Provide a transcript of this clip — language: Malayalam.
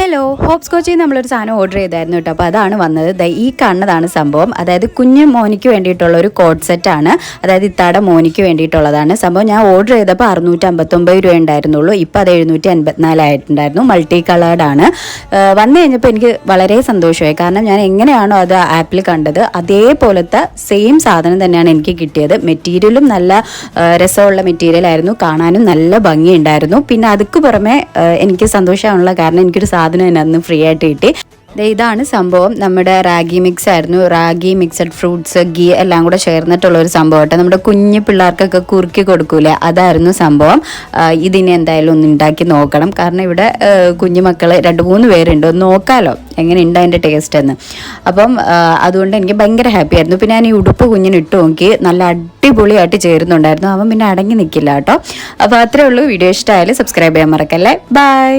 ഹലോ ഹോപ്സ് കോച്ചിൽ നമ്മളൊരു സാധനം ഓർഡർ ചെയ്തായിരുന്നു കേട്ടോ. അപ്പോൾ അതാണ് വന്നത്. ഈ കാണുന്നതാണ് സംഭവം. അതായത് കുഞ്ഞു മോനിക്ക് വേണ്ടിയിട്ടുള്ള ഒരു കോഡ് സെറ്റാണ്. അതായത് ഇത്താടെ മോനിക്ക് വേണ്ടിയിട്ടുള്ളതാണ് സംഭവം. ഞാൻ ഓർഡർ ചെയ്തപ്പോൾ 659 രൂപ ഉണ്ടായിരുന്നുള്ളൂ. ഇപ്പോൾ അത് 754 ആയിട്ടുണ്ടായിരുന്നു. മൾട്ടി കളേർഡാണ്. വന്നു കഴിഞ്ഞപ്പോൾ എനിക്ക് വളരെ സന്തോഷമായി. കാരണം ഞാൻ എങ്ങനെയാണോ അത് ആപ്പിൽ കണ്ടത് അതേപോലത്തെ സെയിം സാധനം തന്നെയാണ് എനിക്ക് കിട്ടിയത്. മെറ്റീരിയലും നല്ല രസമുള്ള മെറ്റീരിയലായിരുന്നു, കാണാനും നല്ല ഭംഗിയുണ്ടായിരുന്നു. പിന്നെ അതിക്ക് പുറമെ എനിക്ക് സന്തോഷമാണുള്ള കാരണം എനിക്കൊരു സാധനം അതിനകത്ത് ഫ്രീ ആയിട്ട് കിട്ടി. ഇതാണ് സംഭവം. നമ്മുടെ റാഗി മിക്സ് ആയിരുന്നു. റാഗി മിക്സഡ് ഫ്രൂട്ട്സ് ഗീ എല്ലാം കൂടെ ചേർന്നിട്ടുള്ള ഒരു സംഭവം കേട്ടോ. നമ്മുടെ കുഞ്ഞു പിള്ളേർക്കൊക്കെ കുറുക്കി കൊടുക്കൂലേ, അതായിരുന്നു സംഭവം. ഇതിനെ എന്തായാലും ഒന്ന് ഉണ്ടാക്കി നോക്കണം. കാരണം ഇവിടെ കുഞ്ഞുമക്കൾ 2-3 പേരുണ്ട്. ഒന്ന് നോക്കാമല്ലോ എങ്ങനെയുണ്ട് അതിൻ്റെ ടേസ്റ്റ് എന്ന്. അപ്പം അതുകൊണ്ട് എനിക്ക് ഭയങ്കര ഹാപ്പി ആയിരുന്നു. പിന്നെ ഞാൻ ഈ ഉടുപ്പ് കുഞ്ഞിന് ഇട്ട് നോക്കി, നല്ല അടിപൊളിയായിട്ട് ചേരുന്നുണ്ടായിരുന്നു. അവൻ പിന്നെ അടങ്ങി നിൽക്കില്ല കേട്ടോ. അപ്പോൾ അത്രേ ഉള്ളൂ. വീഡിയോ ഇഷ്ടമായാലും സബ്സ്ക്രൈബ് ചെയ്യാൻ മറക്കല്ലേ. ബൈ.